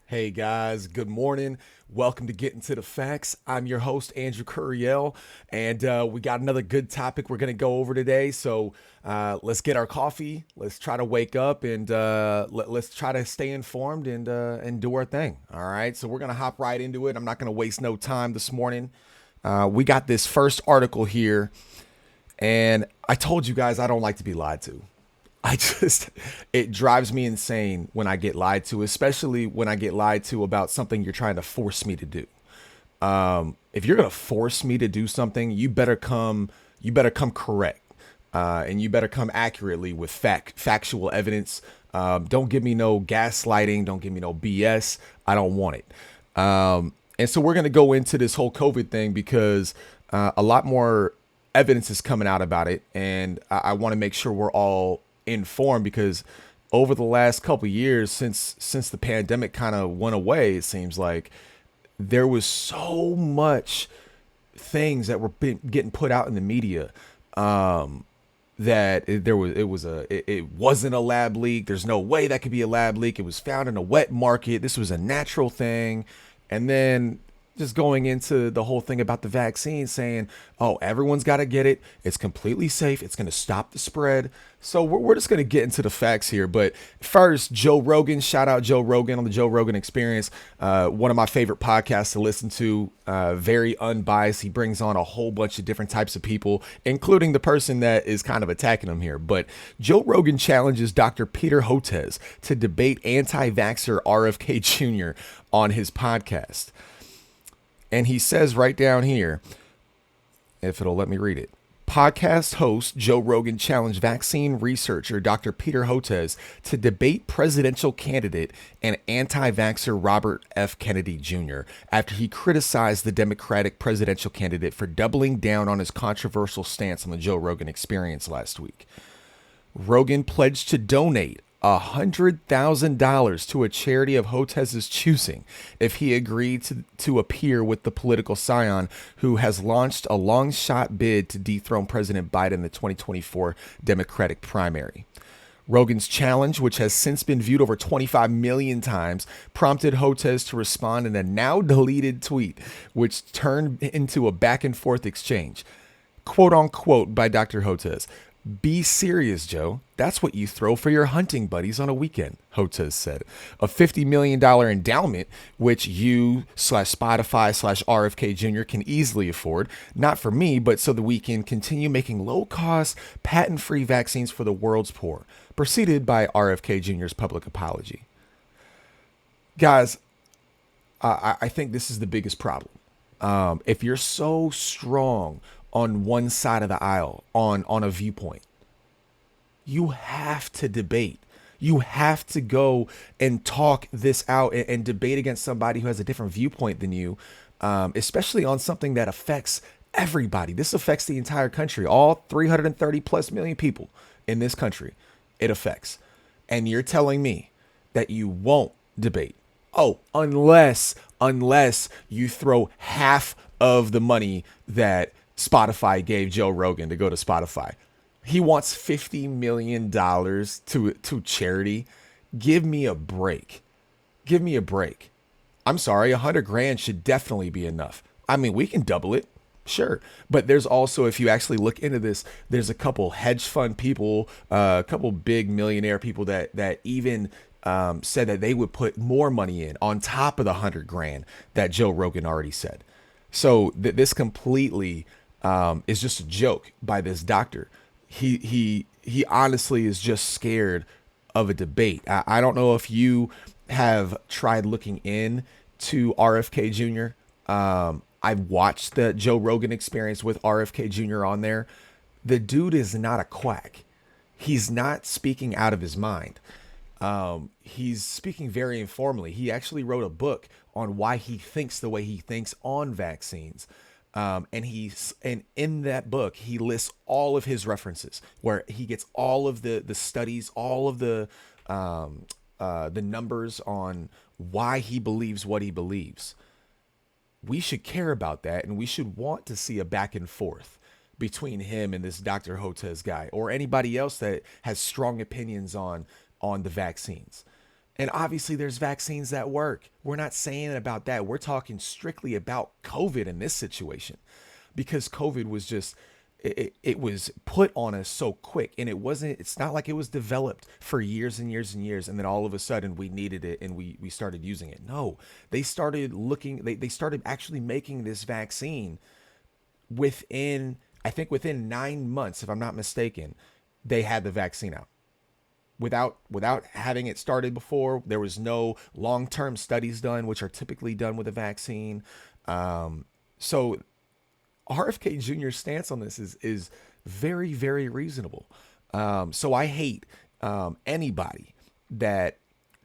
Hey guys, good morning. Welcome to Getting to the Facts. I'm your host, Andrew Curiel, and we got another good topic we're going to go over today. So let's get our coffee. Let's try to wake up and let's try to stay informed and do our thing. All right. So we're going to hop right into it. I'm not going to waste no time this morning. We got this first article here, and I told you guys I don't like to be lied to. It drives me insane when I get lied to, especially when I get lied to about something you're trying to force me to do. If you're gonna force me to do something, you better come correct, and you better come accurately with factual evidence. Don't give me no gaslighting. Don't give me no BS. I don't want it. And so we're gonna go into this whole COVID thing because a lot more evidence is coming out about it, and I want to make sure we're all informed because over the last couple of years since the pandemic kind of went away, it seems like there was so much things that were getting put out in the media, that it wasn't a lab leak. There's no way that could be a lab leak. It was found in a wet market. This was a natural thing. And then just going into the whole thing about the vaccine, saying, oh, everyone's got to get it. It's completely safe. It's going to stop the spread. So we're just going to get into the facts here. But first, Joe Rogan, shout out Joe Rogan on the Joe Rogan Experience. One of my favorite podcasts to listen to, very unbiased. He brings on a whole bunch of different types of people, including the person that is kind of attacking him here. But Joe Rogan challenges Dr. Peter Hotez to debate anti-vaxxer RFK Jr. on his podcast. And he says right down here, if it'll let me read it, podcast host Joe Rogan challenged vaccine researcher Dr. Peter Hotez to debate presidential candidate and anti-vaxxer Robert F. Kennedy Jr. after he criticized the Democratic presidential candidate for doubling down on his controversial stance on the Joe Rogan Experience last week. Rogan pledged to donate $100,000 to a charity of Hotez's choosing if he agreed to appear with the political scion who has launched a long shot bid to dethrone President Biden in the 2024 Democratic primary. Rogan's challenge, which has since been viewed over 25 million times, prompted Hotez to respond in a now deleted tweet, which turned into a back and forth exchange. Quote unquote by Dr. Hotez. Be serious, Joe. That's what you throw for your hunting buddies on a weekend, Hotez said. A $50 million endowment, which you/Spotify/RFK Jr. can easily afford. Not for me, but so that we can continue making low-cost, patent-free vaccines for the world's poor. Preceded by RFK Jr.'s public apology. Guys, I think this is the biggest problem. If you're so strong on one side of the aisle, on a viewpoint, you have to debate. You have to go and talk this out and debate against somebody who has a different viewpoint than you, especially on something that affects everybody. This affects the entire country, all 330 plus million people in this country. It affects. And you're telling me that you won't debate. Oh, unless you throw half of the money that Spotify gave Joe Rogan to go to Spotify. He wants $50 million to charity. Give me a break. Give me a break. I'm sorry, 100 grand should definitely be enough. I mean, we can double it. Sure. But there's also, if you actually look into this, there's a couple hedge fund people, a couple big millionaire people that even said that they would put more money in on top of the 100 grand that Joe Rogan already said. So this completely is just a joke by this doctor. He honestly is just scared of a debate. I don't know if you have tried looking in to RFK Jr. I've watched the Joe Rogan Experience with RFK Jr. on there. The dude is not a quack. He's not speaking out of his mind. He's speaking very informally. He actually wrote a book on why he thinks the way he thinks on vaccines. And in that book, he lists all of his references where he gets all of the studies, all of the the numbers on why he believes what he believes. We should care about that, and we should want to see a back and forth between him and this Dr. Hotez guy or anybody else that has strong opinions on the vaccines. And obviously there's vaccines that work. We're not saying about that. We're talking strictly about COVID in this situation because COVID was just it was put on us so quick, and it's not like it was developed for years and years and years and then all of a sudden we needed it and we started using it. No, they started actually making this vaccine within, I think within 9 months, if I'm not mistaken, they had the vaccine out without having it started before. There was no long-term studies done, which are typically done with a vaccine. So RFK Jr.'s stance on this is very, very reasonable. So I hate anybody that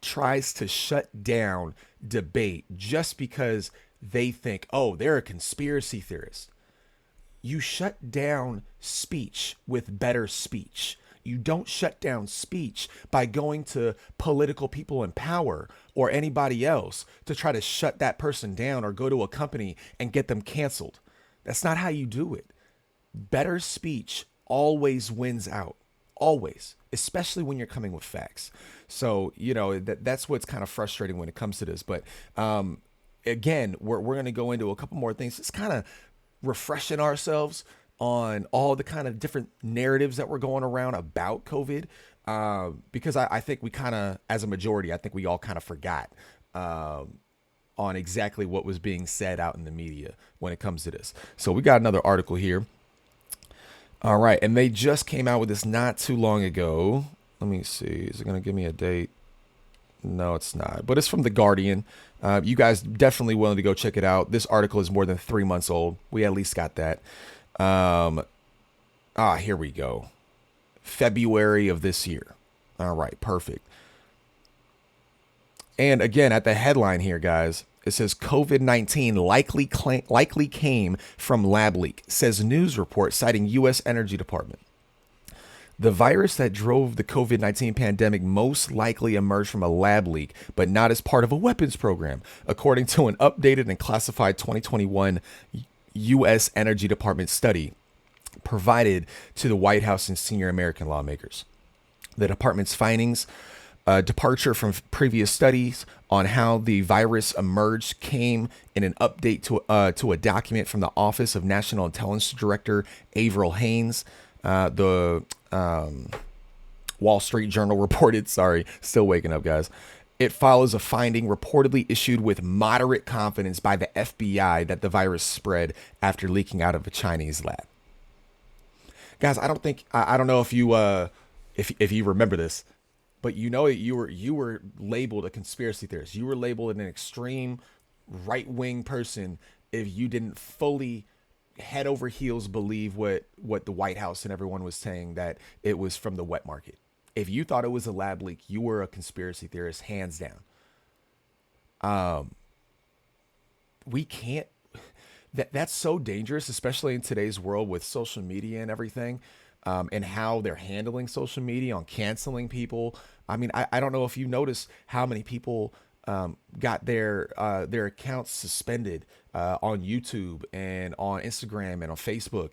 tries to shut down debate just because they think, oh, they're a conspiracy theorist. You shut down speech with better speech. You don't shut down speech by going to political people in power or anybody else to try to shut that person down or go to a company and get them canceled. That's not how you do it. Better speech always wins out. Always, especially when you're coming with facts. So, that's what's kind of frustrating when it comes to this. But again, we're going to go into a couple more things. It's kind of refreshing ourselves on all the kind of different narratives that were going around about COVID. Because I think we kind of, as a majority, I think we all kind of forgot on exactly what was being said out in the media when it comes to this. So we got another article here. All right. And they just came out with this not too long ago. Let me see. Is it going to give me a date? No, it's not. But it's from The Guardian. You guys definitely willing to go check it out. This article is more than 3 months old. We at least got that. Here we go. February of this year. All right. Perfect. And again, at the headline here, guys, it says COVID-19 likely came from lab leak, says news report citing U.S. Energy Department. The virus that drove the COVID-19 pandemic most likely emerged from a lab leak, but not as part of a weapons program, according to an updated and classified 2021 U.S. Energy Department study provided to the White House and senior American lawmakers. The department's findings, departure from previous studies on how the virus emerged, came in an update to a document from the Office of National Intelligence Director Avril Haines. The Wall Street Journal reported, still waking up, guys. It follows a finding reportedly issued with moderate confidence by the FBI that the virus spread after leaking out of a Chinese lab. Guys, I don't know if you remember this, but you were labeled a conspiracy theorist. You were labeled an extreme right-wing person if you didn't fully head over heels believe what the White House and everyone was saying, that it was from the wet market. If you thought it was a lab leak, you were a conspiracy theorist, hands down. We can't. That's so dangerous, especially in today's world with social media and everything, and how they're handling social media on canceling people. I mean, I don't know if you noticed how many people got their accounts suspended on YouTube and on Instagram and on Facebook,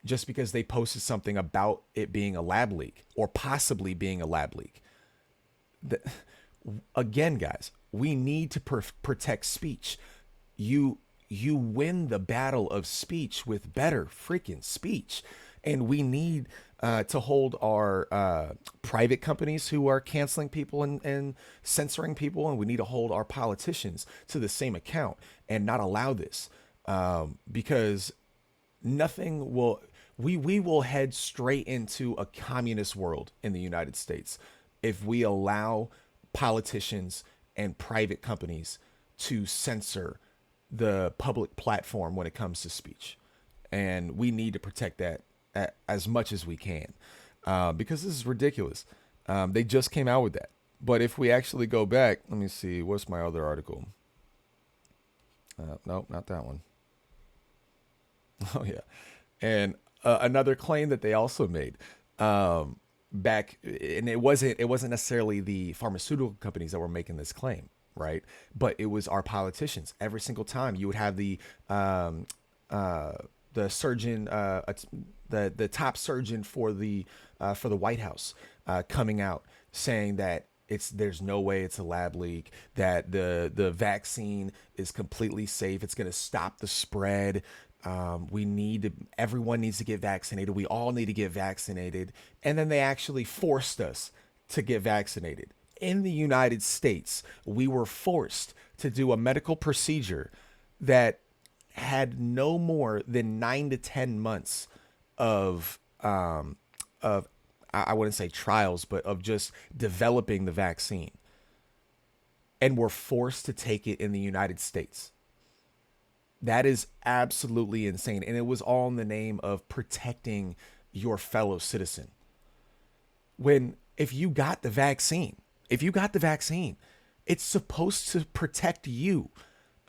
just because they posted something about it being a lab leak or possibly being a lab leak. Again, guys, we need to protect speech. You win the battle of speech with better freaking speech. And we need to hold our private companies who are canceling people and censoring people. And we need to hold our politicians to the same account and not allow this, because we will head straight into a communist world in the United States if we allow politicians and private companies to censor the public platform when it comes to speech. And we need to protect that as much as we can, because this is ridiculous. They just came out with that. But if we actually go back, let me see, what's my other article? Nope, not that one. Oh, yeah. And another claim that they also made. back, and it wasn't necessarily the pharmaceutical companies that were making this claim, right? But it was our politicians. Every single time you would have um, uh, the surgeon, the top surgeon for the White House coming out saying that there's no way it's a lab leak, that the vaccine is completely safe, it's going to stop the spread. Everyone needs to get vaccinated. We all need to get vaccinated. And then they actually forced us to get vaccinated. In the United States, we were forced to do a medical procedure that had no more than 9 to 10 months of of I wouldn't say trials, but of just developing the vaccine. And we're forced to take it in the United States. That is absolutely insane. And it was all in the name of protecting your fellow citizen. When, if you got the vaccine, it's supposed to protect you.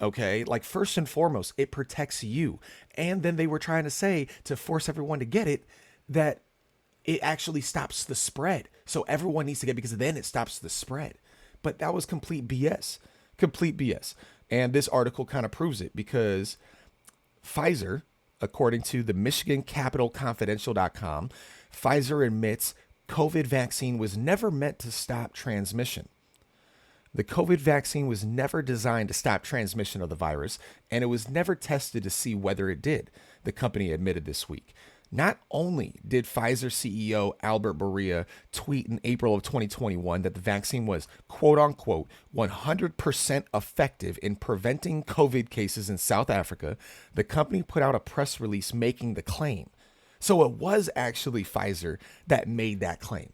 Okay. Like, first and foremost, it protects you. And then they were trying to say, to force everyone to get it, that it actually stops the spread. So everyone needs to get it because then it stops the spread. But that was complete BS. Complete BS. And this article kind of proves it because Pfizer, according to the Michigan Capital Confidential.com, Pfizer admits COVID vaccine was never meant to stop transmission. The COVID vaccine was never designed to stop transmission of the virus, and it was never tested to see whether it did, the company admitted this week. Not only did Pfizer CEO Albert Bourla tweet in April of 2021 that the vaccine was, quote unquote, 100% effective in preventing COVID cases in South Africa, the company put out a press release making the claim. So it was actually Pfizer that made that claim.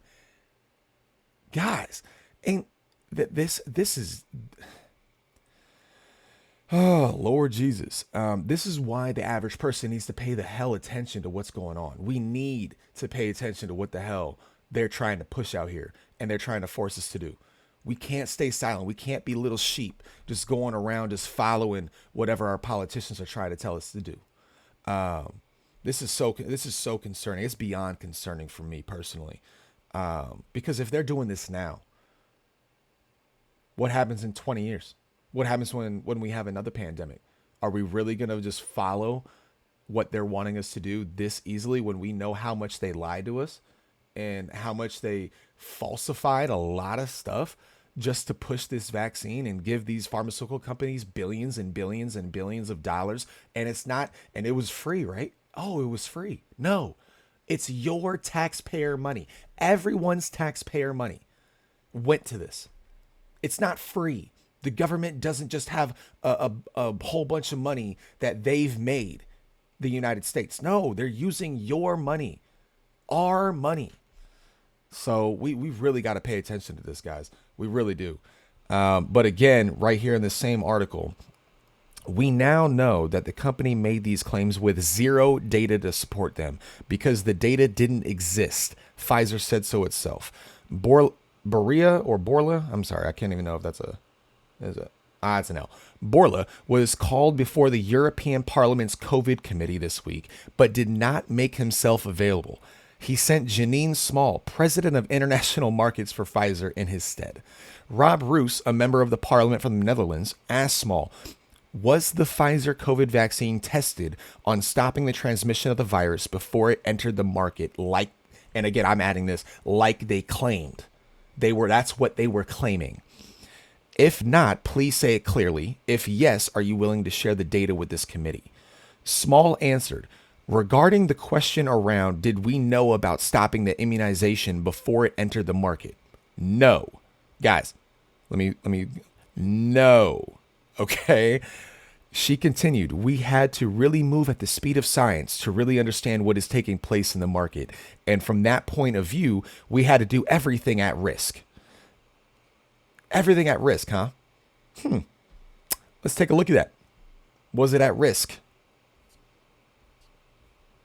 Guys, and this is... Oh, Lord Jesus. This is why the average person needs to pay the hell attention to what's going on. We need to pay attention to what the hell they're trying to push out here and they're trying to force us to do. We can't stay silent. We can't be little sheep just going around just following whatever our politicians are trying to tell us to do. This is so concerning. It's beyond concerning for me personally. Because if they're doing this now, what happens in 20 years? What happens when we have another pandemic? Are we really going to just follow what they're wanting us to do this easily when we know how much they lied to us and how much they falsified a lot of stuff just to push this vaccine and give these pharmaceutical companies billions and billions and billions of dollars? And it was free, right? Oh, it was free. No, it's your taxpayer money. Everyone's taxpayer money went to this. It's not free. The government doesn't just have a whole bunch of money that they've made, the United States. No, they're using your money, our money. So we've really got to pay attention to this, guys. We really do. But again, right here in the same article, we now know that the company made these claims with zero data to support them because the data didn't exist. Pfizer said so itself. Bourla, I'm sorry, I can't even know if that's it's an L. Bourla was called before the European Parliament's COVID committee this week, but did not make himself available. He sent Janine Small, president of international markets for Pfizer, in his stead. Rob Roos, a member of the parliament from the Netherlands, asked Small, was the Pfizer COVID vaccine tested on stopping the transmission of the virus before it entered the market and again, I'm adding this, like they claimed. That's what they were claiming. If not, please say it clearly. If yes, are you willing to share the data with this committee? Small answered, regarding the question around, did we know about stopping the immunization before it entered the market? No. Guys, no. Okay. She continued, we had to really move at the speed of science to really understand what is taking place in the market. And from that point of view, we had to do everything at risk. Everything at risk, huh? Let's take a look at that. Was it at risk?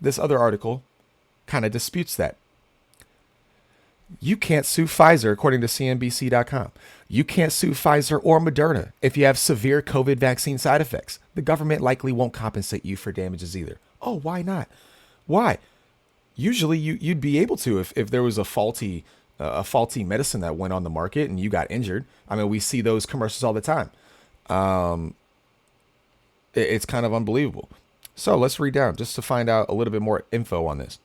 This other article kind of disputes that. You can't sue Pfizer, according to CNBC.com. You can't sue Pfizer or Moderna if you have severe COVID vaccine side effects. The government likely won't compensate you for damages either. Oh, why not? Why? Usually you'd be able to if there was a faulty medicine that went on the market and you got injured. I mean, we see those commercials all the time. It's kind of unbelievable. So let's read down just to find out a little bit more info on this.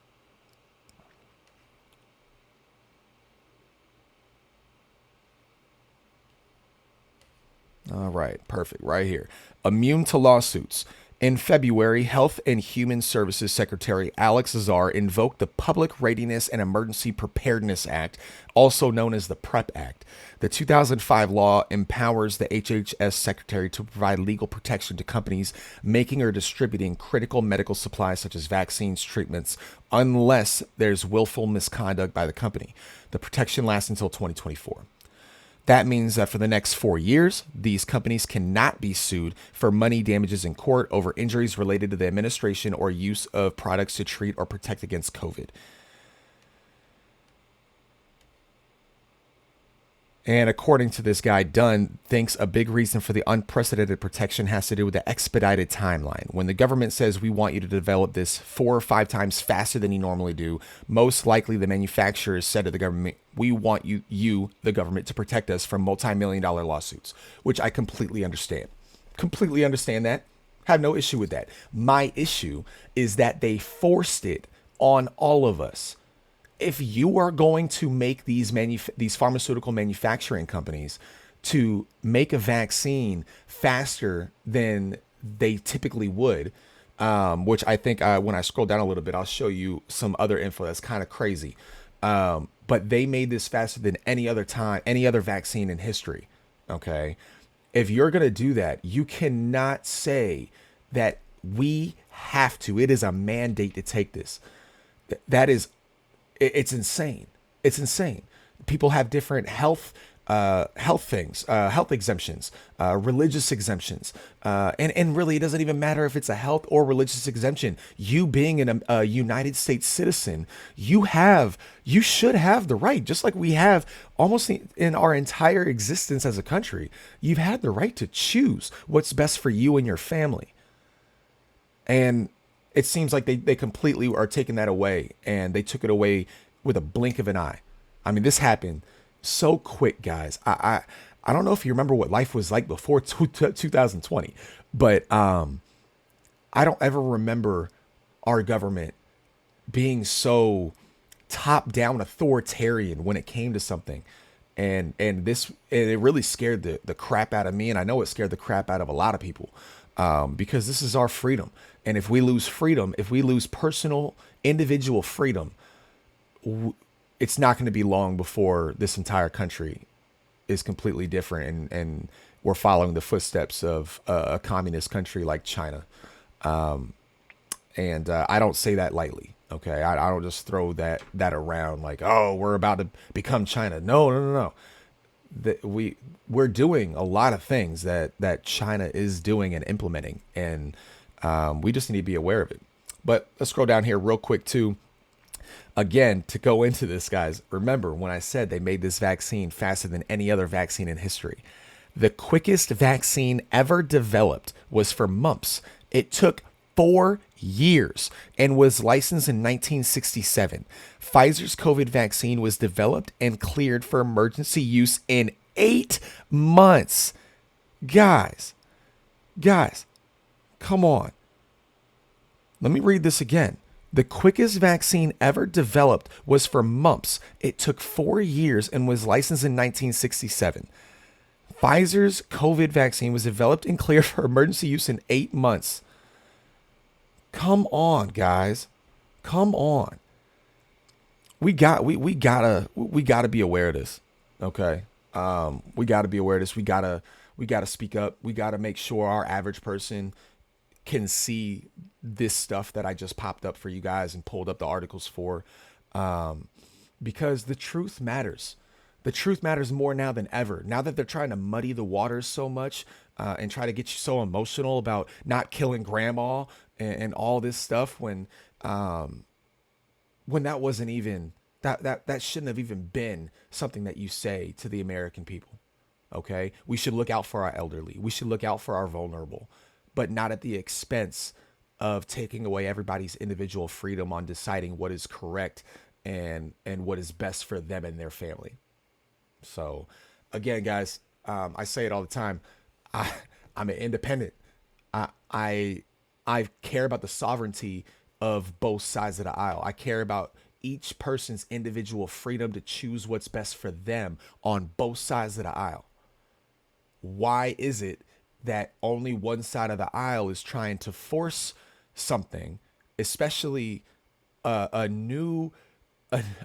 All right, perfect. Right here. Immune to lawsuits. In February, Health and Human Services Secretary Alex Azar invoked the Public Readiness and Emergency Preparedness Act, also known as the PrEP Act. The 2005 law empowers the HHS Secretary to provide legal protection to companies making or distributing critical medical supplies such as vaccines, treatments, unless there's willful misconduct by the company. The protection lasts until 2024. That means that for the next 4 years, these companies cannot be sued for money damages in court over injuries related to the administration or use of products to treat or protect against COVID. And according to this guy, Dunn thinks a big reason for the unprecedented protection has to do with the expedited timeline. When the government says we want you to develop this 4 or 5 times faster than you normally do, most likely the manufacturers said to the government, we want the government, to protect us from multi-million-dollar lawsuits, which I completely understand. Completely understand that. Have no issue with that. My issue is that they forced it on all of us. If you are going to make these pharmaceutical manufacturing companies to make a vaccine faster than they typically would, which I think when I scroll down a little bit, I'll show you some other info that's kind of crazy. But they made this faster than any other time, any other vaccine in history. Okay. If you're going to do that, you cannot say that we have to. It is a mandate to take this. That is, it's insane. It's insane. People have different health things, health exemptions, religious exemptions, and really it doesn't even matter if it's a health or religious exemption. You being a United States citizen, you should have the right, just like we have almost in our entire existence as a country. You've had the right to choose what's best for you and your family. And it seems like they completely are taking that away, and they took it away with a blink of an eye. I mean, this happened so quick, guys. I don't know if you remember what life was like before 2020, but I don't ever remember our government being so top down authoritarian when it came to something. And it really scared the crap out of me, and I know it scared the crap out of a lot of people, because this is our freedom. And if we lose freedom, if we lose personal, individual freedom, it's not going to be long before this entire country is completely different, and we're following the footsteps of a communist country like China. And I don't say that lightly. Okay, I don't just throw that around like, oh, we're about to become China. No, no, no, no. We're doing a lot of things that China is doing and implementing, and we just need to be aware of it. But let's scroll down here real quick too. Again, to go into this, guys, remember when I said they made this vaccine faster than any other vaccine in history. The quickest vaccine ever developed was for mumps. It took 4 years and was licensed in 1967. Pfizer's COVID vaccine was developed and cleared for emergency use in 8 months. Guys, come on. Let me read this again. The quickest vaccine ever developed was for mumps. It took 4 years and was licensed in 1967. Pfizer's COVID vaccine was developed and cleared for emergency use in 8 months. Come on, guys. Come on. We gotta be aware of this. Okay. We gotta be aware of this. We gotta speak up. We gotta make sure our average person can see this stuff that I just popped up for you guys and pulled up the articles for, because the truth matters. The truth matters more now than ever. Now that they're trying to muddy the waters so much, and try to get you so emotional about not killing grandma and all this stuff, when that wasn't even that shouldn't have even been something that you say to the American people. Okay, we should look out for our elderly. We should look out for our vulnerable, but not at the expense of taking away everybody's individual freedom on deciding what is correct and what is best for them and their family. So, again, guys, I say it all the time. I I'm an independent. I I I care about the sovereignty of both sides of the aisle. I care about each person's individual freedom to choose what's best for them on both sides of the aisle. Why is it that only one side of the aisle is trying to force something, especially a new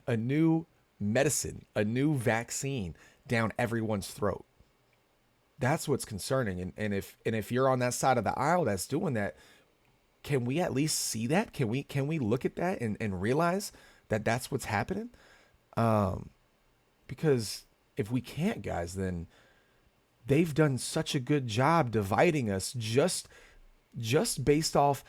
a new medicine, a new vaccine down everyone's throat? That's what's concerning. And if you're on that side of the aisle that's doing that, can we at least see that? Can we look at that and realize that that's what's happening? Because if we can't, guys, then they've done such a good job dividing us just based off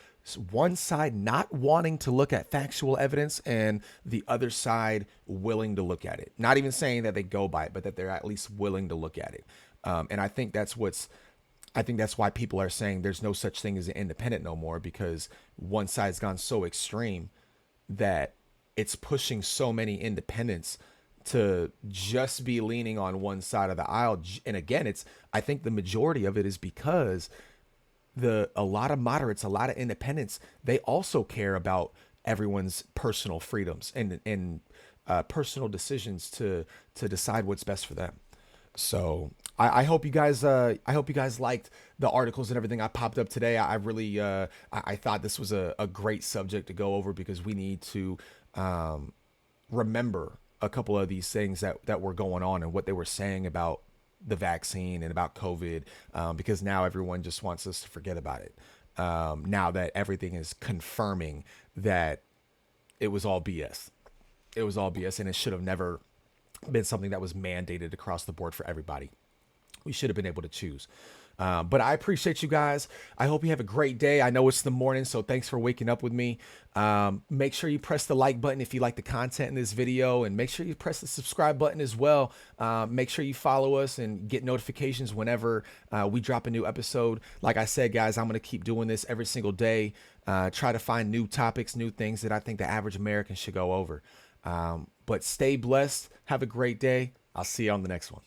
one side not wanting to look at factual evidence and the other side willing to look at it. Not even saying that they go by it, but that they're at least willing to look at it. And I think that's why people are saying there's no such thing as an independent no more, because one side's gone so extreme that it's pushing so many independents to just be leaning on one side of the aisle. And again, I think the majority of it is because a lot of moderates, a lot of independents, they also care about everyone's personal freedoms and personal decisions to decide what's best for them. So I hope you guys liked the articles and everything I popped up today. I really I thought this was a great subject to go over, because we need to remember a couple of these things that were going on and what they were saying about the vaccine and about COVID, because now everyone just wants us to forget about it. Now that everything is confirming that it was all BS. It was all BS, and it should have never been something that was mandated across the board for everybody. We should have been able to choose. But I appreciate you guys. I hope you have a great day. I know it's the morning, so thanks for waking up with me. Make sure you press the like button if you like the content in this video, and make sure you press the subscribe button as well. Make sure you follow us and get notifications whenever we drop a new episode. Like I said, guys, I'm going to keep doing this every single day. Try to find new topics, new things that I think the average American should go over. But stay blessed. Have a great day. I'll see you on the next one.